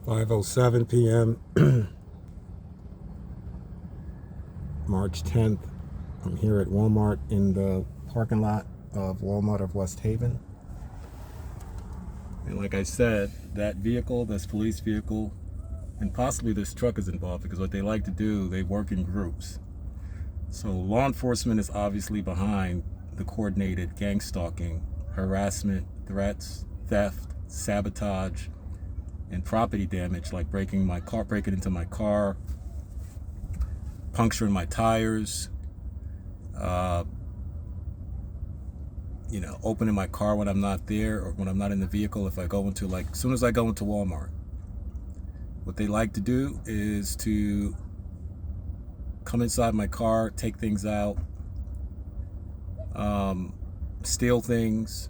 5:07 p.m. March 10th. I'm here at Walmart in the parking lot of Walmart of West Haven. And like I said, that vehicle, this police vehicle, and possibly this truck is involved because what they like to do, they work in groups. So law enforcement is obviously behind the coordinated gang stalking, harassment, threats, theft, sabotage, and property damage, like breaking into my car, puncturing my tires, opening my car when I'm not there or when I'm not in the vehicle. If I go into, like, as soon as I go into Walmart, what they like to do is to come inside my car, take things out, steal things,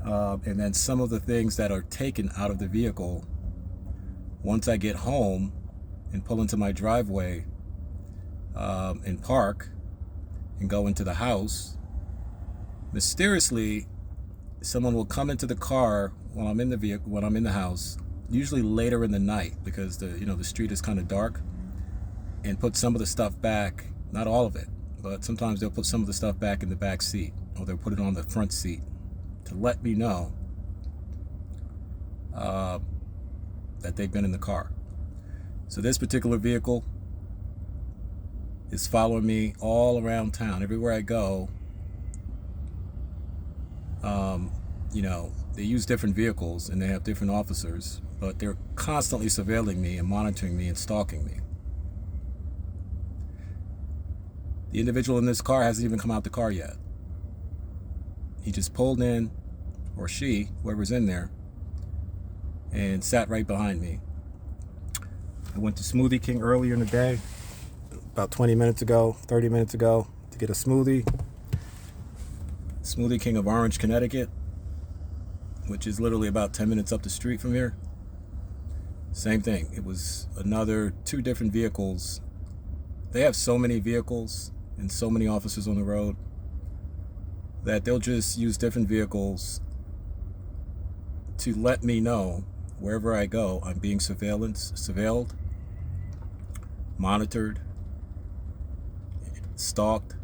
and then some of the things that are taken out of the vehicle, once I get home and pull into my driveway and park and go into the house, mysteriously someone will come into the car while I'm in the vehicle, when I'm in the house, usually later in the night because the street is kind of dark, and put some of the stuff back, not all of it, but sometimes they'll put some of the stuff back in the back seat, or they'll put it on the front seat to let me know that they've been in the car. So this particular vehicle is following me all around town. Everywhere I go, they use different vehicles and they have different officers, but they're constantly surveilling me and monitoring me and stalking me. The individual in this car hasn't even come out the car yet. He just pulled in, or she, whoever's in there, and sat right behind me. I went to Smoothie King earlier in the day, about 30 minutes ago, to get a smoothie. Smoothie King of Orange, Connecticut, which is literally about 10 minutes up the street from here. Same thing. It was another 2 different vehicles. They have so many vehicles and so many officers on the road that they'll just use different vehicles to let me know wherever I go, I'm being surveilled, monitored, stalked.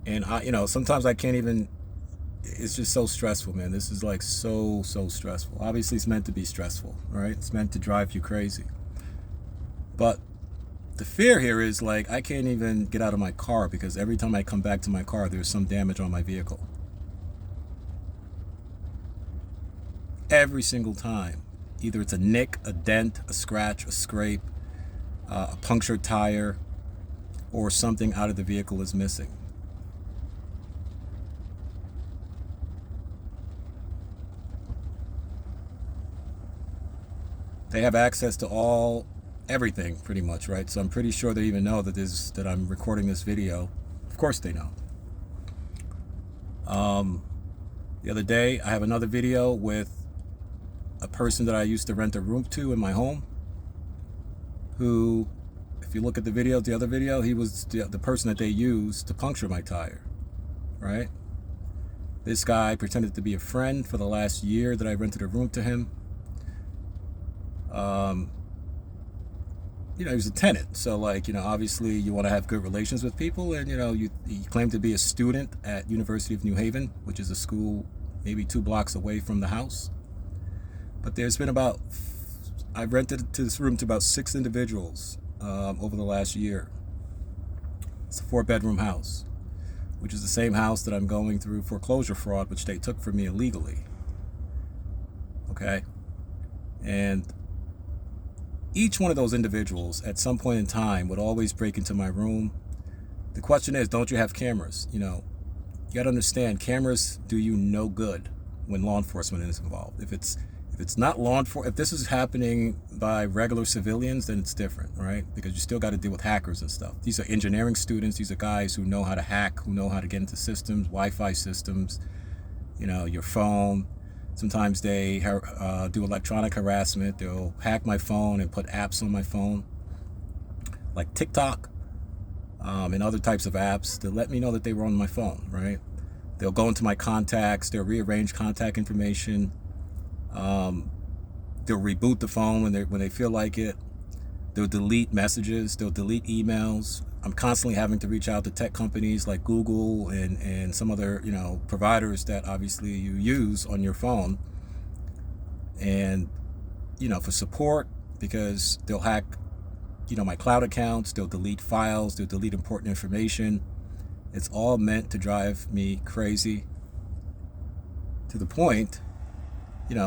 And sometimes I can't even, it's just so stressful, man. This is like so stressful. Obviously it's meant to be stressful, right? It's meant to drive you crazy. But the fear here is, like, I can't even get out of my car because every time I come back to my car, there's some damage on my vehicle. Every single time. Either it's a nick, a dent, a scratch, a scrape, a punctured tire, or something out of the vehicle is missing. They have access to everything pretty much, right? So I'm pretty sure they even know that I'm recording this video. Of course they know. The other day I have another video with a person that I used to rent a room to in my home, who, if you look at the other video, he was the person that they used to puncture my tire, right? This guy pretended to be a friend for the last year that I rented a room to him. He was a tenant, so obviously you want to have good relations with people, and he claimed to be a student at University of New Haven, which is a school maybe 2 blocks away from the house. But there's been I've rented this room to about 6 individuals over the last year. It's a 4-bedroom house, which is the same house that I'm going through foreclosure fraud, which they took from me illegally. Okay? And each one of those individuals at some point in time would always break into my room. The question is, don't you have cameras? You got to understand, cameras do you no good when law enforcement is involved. If it's not law enforcement, if this is happening by regular civilians, then it's different, right? Because you still got to deal with hackers and stuff. These are engineering students. These are guys who know how to hack, who know how to get into systems, Wi-Fi systems, your phone. Sometimes they do electronic harassment. They'll hack my phone and put apps on my phone, like TikTok and other types of apps, to let me know that they were on my phone, right? They'll go into my contacts. They'll rearrange contact information. They'll reboot the phone when they feel like it. They'll delete messages. They'll delete emails. I'm constantly having to reach out to tech companies like Google and some other, providers that obviously you use on your phone. And, for support, because they'll hack, my cloud accounts. They'll delete files. They'll delete important information. It's all meant to drive me crazy, to the point,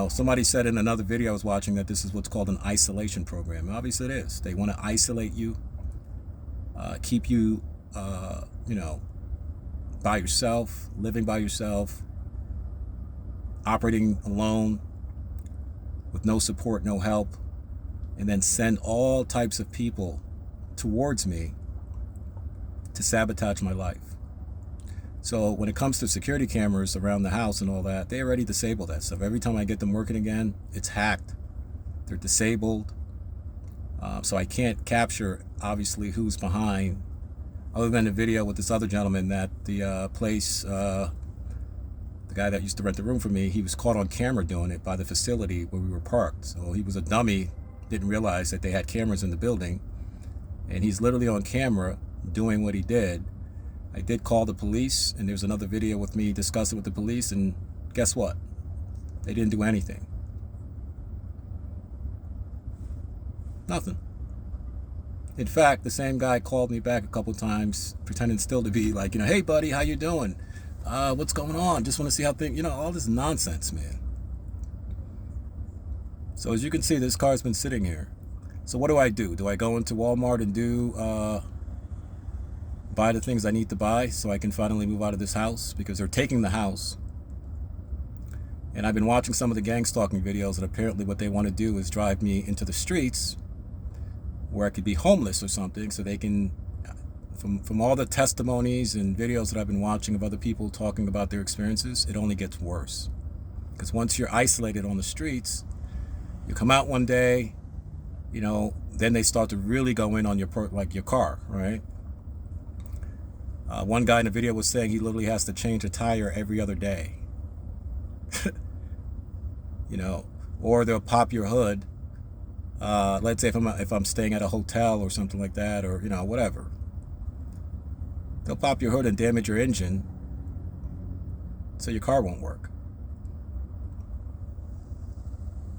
somebody said in another video I was watching that this is what's called an isolation program. And obviously it is. They want to isolate you, keep you, by yourself, living by yourself, operating alone, with no support, no help, and then send all types of people towards me to sabotage my life. So when it comes to security cameras around the house and all that, they already disabled that stuff. Every time I get them working again, it's hacked. They're disabled. So I can't capture, obviously, who's behind, other than the video with this other gentleman that the place, the guy that used to rent the room for me, he was caught on camera doing it by the facility where we were parked. So he was a dummy, didn't realize that they had cameras in the building. And he's literally on camera doing what he did. I did call the police, and there's another video with me discussing with the police, and guess what? They didn't do anything. Nothing. In fact, the same guy called me back a couple times, pretending still to be like, hey buddy, how you doing? What's going on? Just want to see how things, all this nonsense, man. So as you can see, this car's been sitting here. So what do? Do I go into Walmart and buy the things I need to buy so I can finally move out of this house? Because they're taking the house. And I've been watching some of the gang stalking videos, and apparently what they want to do is drive me into the streets where I could be homeless or something, so they can, from all the testimonies and videos that I've been watching of other people talking about their experiences, it only gets worse. Because once you're isolated on the streets, you come out one day, then they start to really go in on your car, right? One guy in the video was saying he literally has to change a tire every other day. Or they'll pop your hood. Let's say if I'm staying at a hotel or something like that, or whatever. They'll pop your hood and damage your engine, so your car won't work.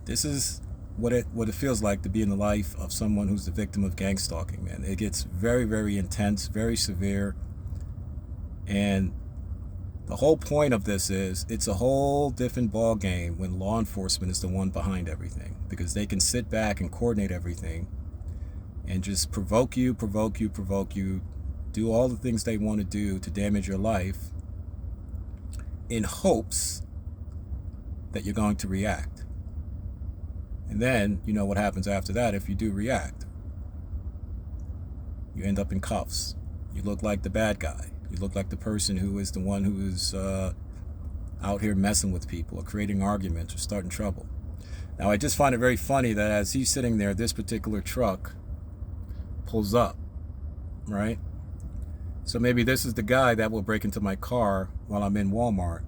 This is what it feels like to be in the life of someone who's the victim of gang stalking, man. It gets very, very intense, very severe. And the whole point of this is it's a whole different ball game when law enforcement is the one behind everything, because they can sit back and coordinate everything and just provoke you, do all the things they want to do to damage your life in hopes that you're going to react. And then, what happens after that if you do react. You end up in cuffs. You look like the bad guy. You look like the person who is the one who is out here messing with people or creating arguments or starting trouble. Now, I just find it very funny that as he's sitting there, this particular truck pulls up, right? So maybe this is the guy that will break into my car while I'm in Walmart,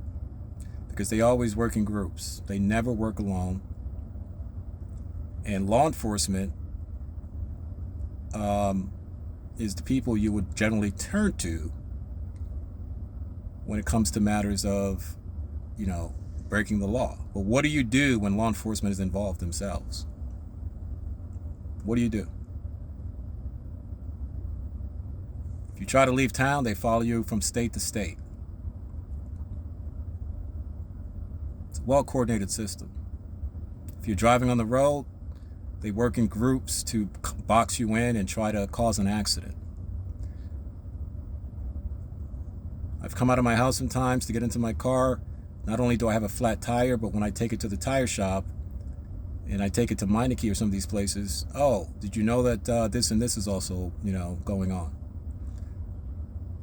because they always work in groups. They never work alone. And law enforcement is the people you would generally turn to when it comes to matters of, breaking the law. But what do you do when law enforcement is involved themselves? What do you do? If you try to leave town, they follow you from state to state. It's a well-coordinated system. If you're driving on the road, they work in groups to box you in and try to cause an accident. I've come out of my house sometimes to get into my car. Not only do I have a flat tire, but when I take it to the tire shop and I take it to Meineke or some of these places, oh, did you know that this and this is also, going on?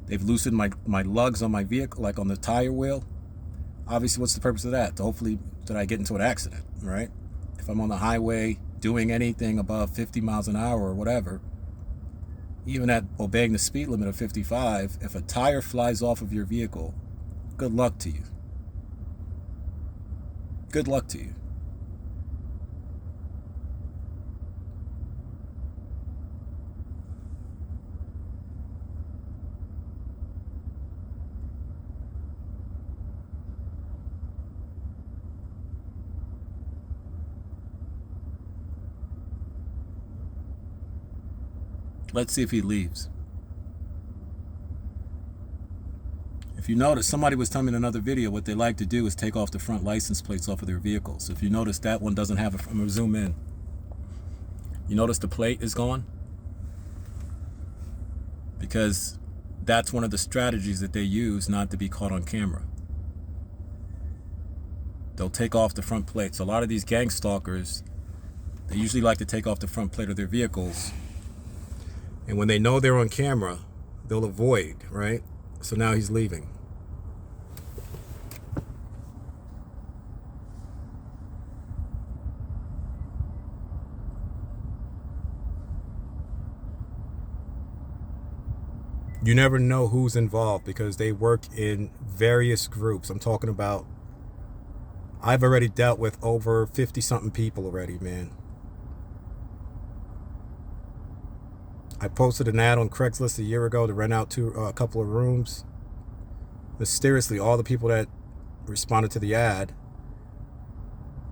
They've loosened my lugs on my vehicle, like on the tire wheel. Obviously, what's the purpose of that? Hopefully that I get into an accident, right? If I'm on the highway doing anything above 50 miles an hour or whatever, even at obeying the speed limit of 55, if a tire flies off of your vehicle, good luck to you. Good luck to you. Let's see if he leaves. If you notice, somebody was telling me in another video what they like to do is take off the front license plates off of their vehicles. If you notice, that one doesn't have I'm gonna zoom in. You notice the plate is gone? Because that's one of the strategies that they use not to be caught on camera. They'll take off the front plates. A lot of these gang stalkers, they usually like to take off the front plate of their vehicles. And when they know they're on camera, they'll avoid, right? So now he's leaving. You never know who's involved because they work in various groups. I'm talking about, I've already dealt with over 50 something people already, man. I posted an ad on Craigslist a year ago to rent out a couple of rooms. Mysteriously, all the people that responded to the ad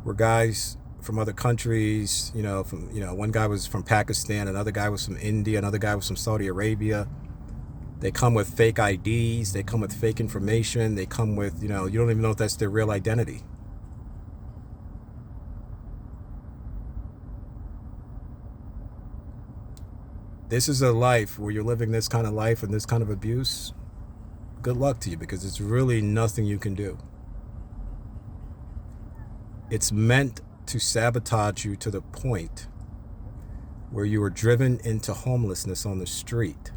were guys from other countries. One guy was from Pakistan, another guy was from India, another guy was from Saudi Arabia. They come with fake IDs, they come with fake information, they come with, you don't even know if that's their real identity. This is a life where you're living this kind of life and this kind of abuse. Good luck to you, because it's really nothing you can do. It's meant to sabotage you to the point where you are driven into homelessness on the street.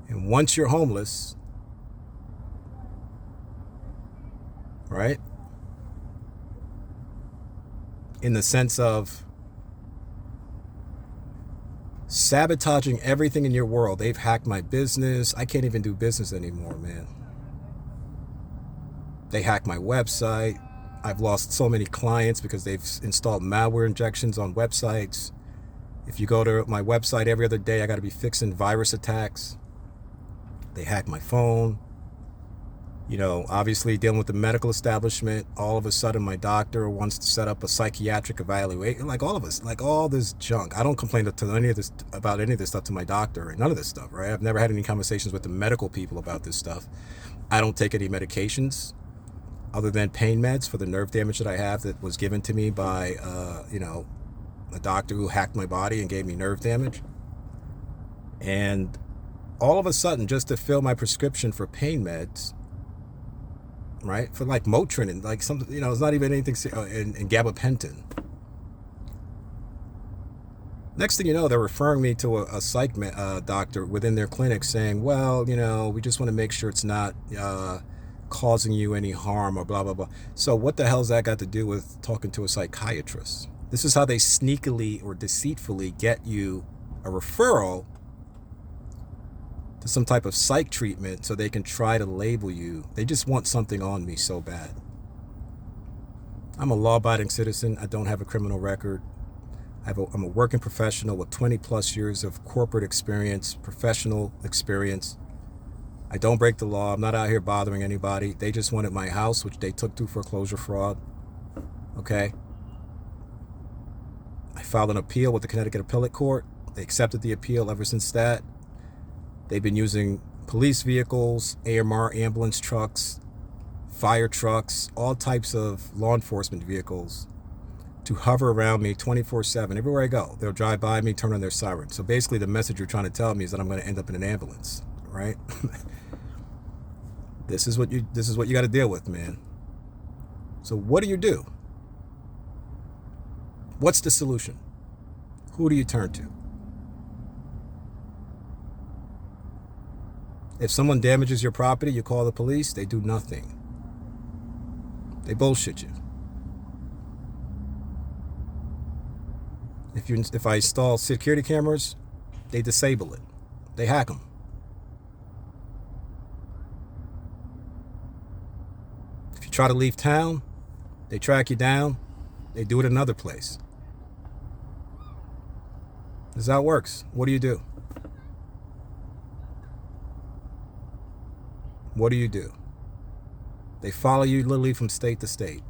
And once you're homeless, right? In the sense of sabotaging everything in your world. They've hacked my business. I can't even do business anymore, man. They hacked my website. I've lost so many clients because they've installed malware injections on websites. If you go to my website every other day, I got to be fixing virus attacks. They hacked my phone. Obviously dealing with the medical establishment. All of a sudden, my doctor wants to set up a psychiatric evaluation. Like all of us, like all this junk. I don't complain about any of this stuff to my doctor, or none of this stuff, right? I've never had any conversations with the medical people about this stuff. I don't take any medications other than pain meds for the nerve damage that I have that was given to me by, a doctor who hacked my body and gave me nerve damage. And all of a sudden, just to fill my prescription for pain meds, right, for like Motrin and like something, it's not even anything, and gabapentin. Next thing you know, they're referring me to a psych doctor within their clinic saying, well, we just want to make sure it's not causing you any harm or blah, blah, blah. So what the hell's that got to do with talking to a psychiatrist? This is how they sneakily or deceitfully get you a referral to some type of psych treatment so they can try to label you. They just want something on me so bad. I'm a law-abiding citizen. I don't have a criminal record. I'm a working professional with 20 plus years of corporate experience, professional experience. I don't break the law. I'm not out here bothering anybody. They just wanted my house, which they took through foreclosure fraud. Okay. I filed an appeal with the Connecticut Appellate Court. They accepted the appeal. Ever since that, they've been using police vehicles, AMR ambulance trucks, fire trucks, all types of law enforcement vehicles to hover around me 24/7. Everywhere I go, they'll drive by me, turn on their siren. So basically the message you're trying to tell me is that I'm going to end up in an ambulance, right? This is what you got to deal with, man. So what do you do? What's the solution? Who do you turn to? If someone damages your property, you call the police, they do nothing. They bullshit you. If I install security cameras, they disable it. They hack them. If you try to leave town, they track you down. They do it another place. This is how it works. What do you do? What do you do? They follow you literally from state to state.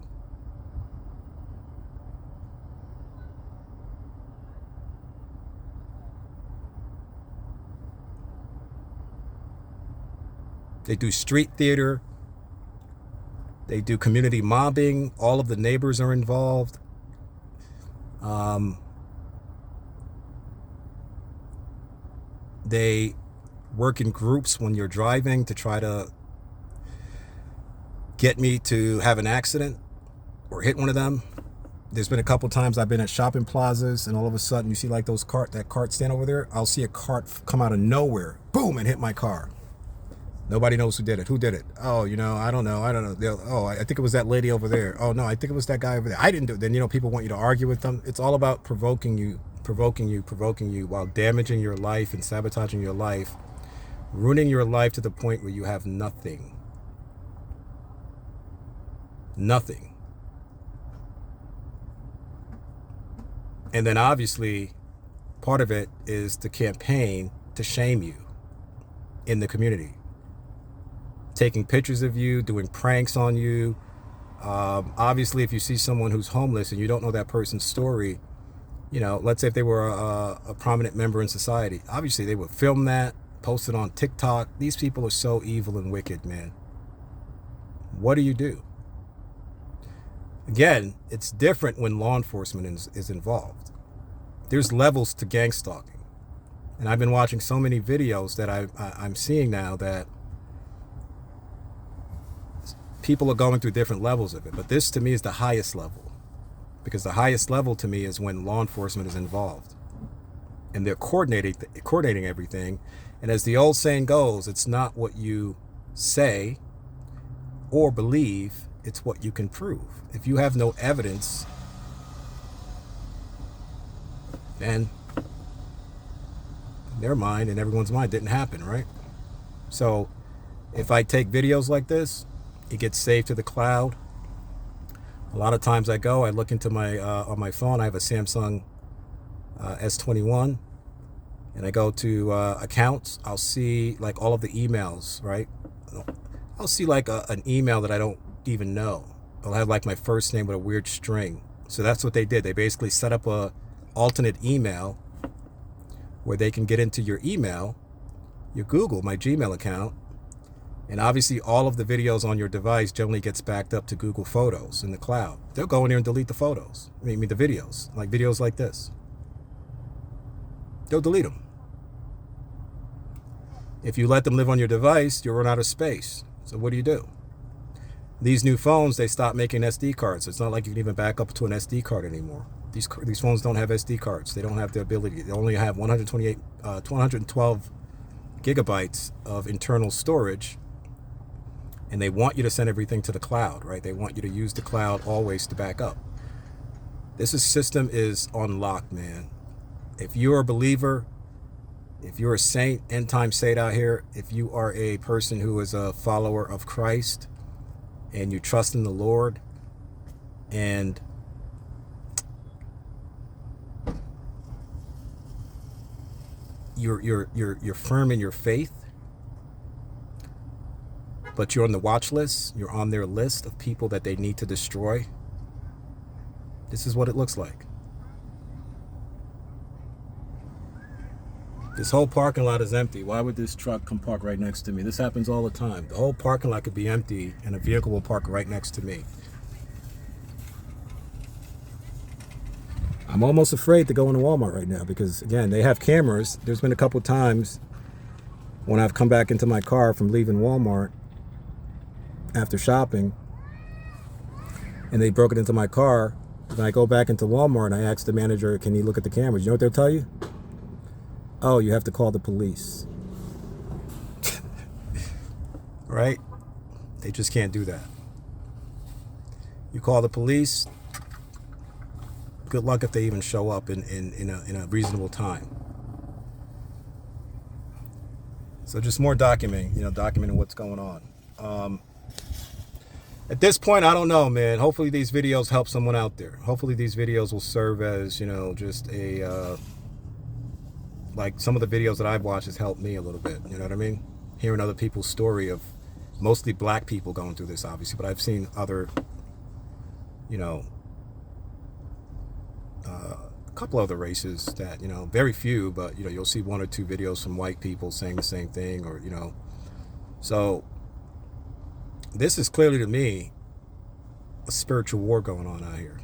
They do street theater. They do community mobbing. All of the neighbors are involved. They work in groups when you're driving to try to get me to have an accident or hit one of them. There's been a couple times I've been at shopping plazas and all of a sudden you see like that cart stand over there. I'll see a cart come out of nowhere, boom, and hit my car. Nobody knows who did it. Who did it? Oh, I don't know. Oh, I think it was that lady over there. Oh no, I think it was that guy over there. I didn't do it. Then people want you to argue with them. It's all about provoking you while damaging your life and sabotaging your life, ruining your life to the point where you have nothing. Nothing. And then obviously part of it is the campaign to shame you in the community. Taking pictures of you, doing pranks on you. Obviously, if you see someone who's homeless and you don't know that person's story, let's say if they were a prominent member in society, obviously they would film that, post it on TikTok. These people are so evil and wicked, man. What do you do? Again, it's different when law enforcement is involved. There's levels to gang stalking. And I've been watching so many videos that I'm seeing now that people are going through different levels of it. But this to me is the highest level. Because the highest level to me is when law enforcement is involved. And they're coordinating everything. And as the old saying goes, it's not what you say or believe, it's what you can prove. If you have no evidence, then in their mind and everyone's mind, didn't happen, right? So if I take videos like this, it gets saved to the cloud. A lot of times I look into my on my phone. I have a Samsung S21, and I go to accounts. I'll see like all of the emails, right? I'll see like an email that I don't even know. I'll have like my first name with a weird string. So that's what they did. They basically set up a alternate email where they can get into your email, your Google, my Gmail account. And obviously all of the videos on your device generally gets backed up to Google Photos in the cloud. They'll go in there and delete the photos. I mean the videos like this. They'll delete them. If you let them live on your device, you'll run out of space. So what do? These new phones, they stop making SD cards. It's not like you can even back up to an SD card anymore. These phones don't have SD cards. They don't have the ability. They only have 112 gigabytes of internal storage. And they want you to send everything to the cloud, right? They want you to use the cloud always to back up. This system is on lock, man. If you're a believer, if you're a saint, end time saint out here, if you are a person who is a follower of Christ and you trust in the Lord and you're firm in your faith, but you're on the watch list, you're on their list of people that they need to destroy, this is what it looks like. This whole parking lot is empty. Why would this truck come park right next to me? This happens all the time. The whole parking lot could be empty and a vehicle will park right next to me. I'm almost afraid to go into Walmart right now because, again, they have cameras. There's been a couple times when I've come back into my car from leaving Walmart after shopping and they broke it into my car. And I go back into Walmart and I ask the manager, can you look at the cameras? You know what they'll tell you? Oh, you have to call the police. Right? They just can't do that. You call the police, good luck if they even show up in a reasonable time. So just more documenting what's going on. At this point, I don't know, man. Hopefully these videos help someone out there. Hopefully these videos will serve as, just a, like some of the videos that I've watched has helped me a little bit. You know what I mean? Hearing other people's story of mostly black people going through this, obviously, but I've seen other, a couple other races that, very few, but, you'll see one or two videos from white people saying the same thing or, so This is clearly to me a spiritual war going on out here.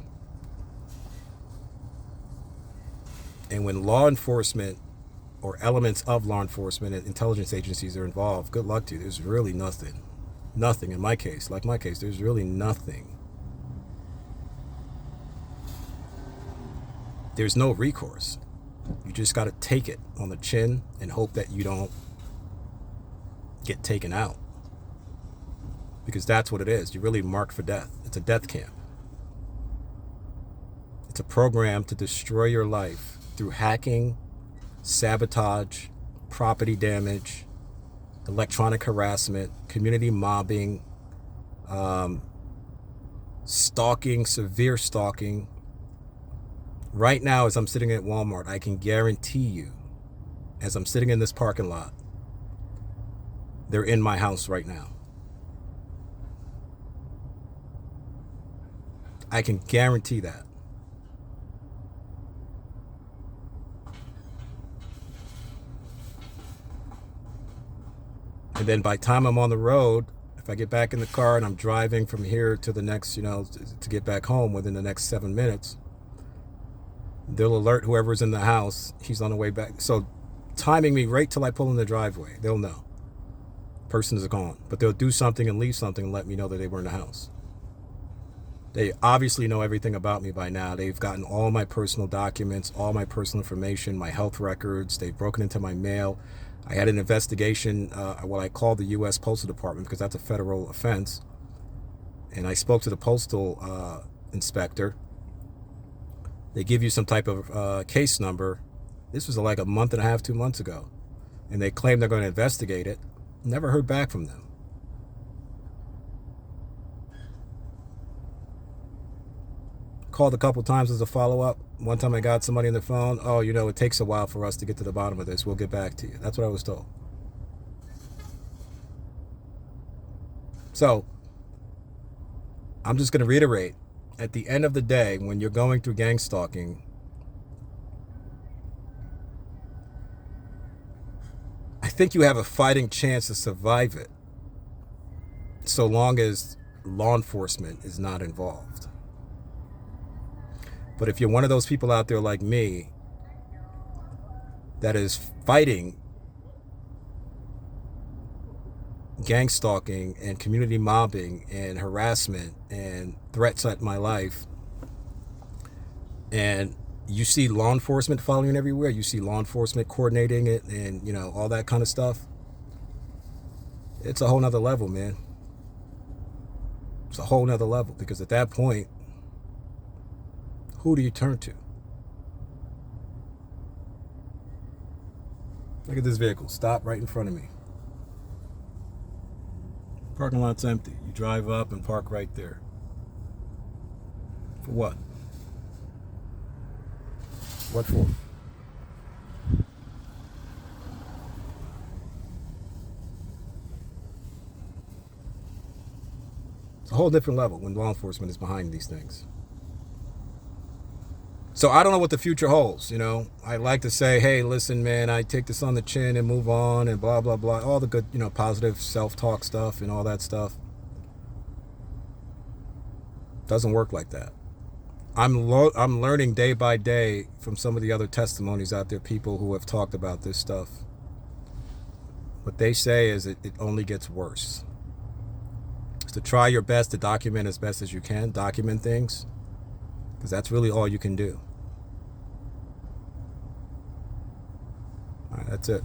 And when law enforcement or elements of law enforcement and intelligence agencies are involved, good luck to you. There's really nothing. Nothing in my case. Like my case, there's really nothing. There's no recourse. You just got to take it on the chin and hope that you don't get taken out. Because that's what it is. You're really marked for death. It's a death camp. It's a program to destroy your life through hacking, sabotage, property damage, electronic harassment, community mobbing, stalking, severe stalking. Right now, as I'm sitting at Walmart, I can guarantee you, as I'm sitting in this parking lot, they're in my house right now. I can guarantee that. And then by the time I'm on the road, if I get back in the car and I'm driving from here to the next, to get back home within the next 7 minutes, they'll alert whoever's in the house, he's on the way back. So timing me right till I pull in the driveway, they'll know. Person is gone. But they'll do something and leave something and let me know that they were in the house. They obviously know everything about me by now. They've gotten all my personal documents, all my personal information, my health records. They've broken into my mail. I had an investigation, I called the U.S. Postal Department because that's a federal offense. And I spoke to the postal inspector. They give you some type of case number. This was like a month and a half, 2 months ago. And they claim they're going to investigate it. Never heard back from them. Called a couple times as a follow-up. One time I got somebody on the phone. Oh, it takes a while for us to get to the bottom of this. We'll get back to you. That's what I was told. So, I'm just going to reiterate. At the end of the day, when you're going through gang stalking, I think you have a fighting chance to survive it, so long as law enforcement is not involved. But if you're one of those people out there like me that is fighting gang stalking and community mobbing and harassment and threats at my life, and you see law enforcement following everywhere, you see law enforcement coordinating it and, all that kind of stuff, it's a whole nother level, man. It's a whole nother level, because at that point, who do you turn to? Look at this vehicle. Stop right in front of me. Parking lot's empty. You drive up and park right there. For what? What for? It's a whole different level when law enforcement is behind these things. So I don't know what the future holds, I like to say, hey, listen, man, I take this on the chin and move on and blah, blah, blah. All the good, positive self-talk stuff and all that stuff. Doesn't work like that. I'm learning day by day from some of the other testimonies out there, people who have talked about this stuff. What they say is it only gets worse. It's to try your best to document as best as you can, document things, because that's really all you can do. All right, that's it.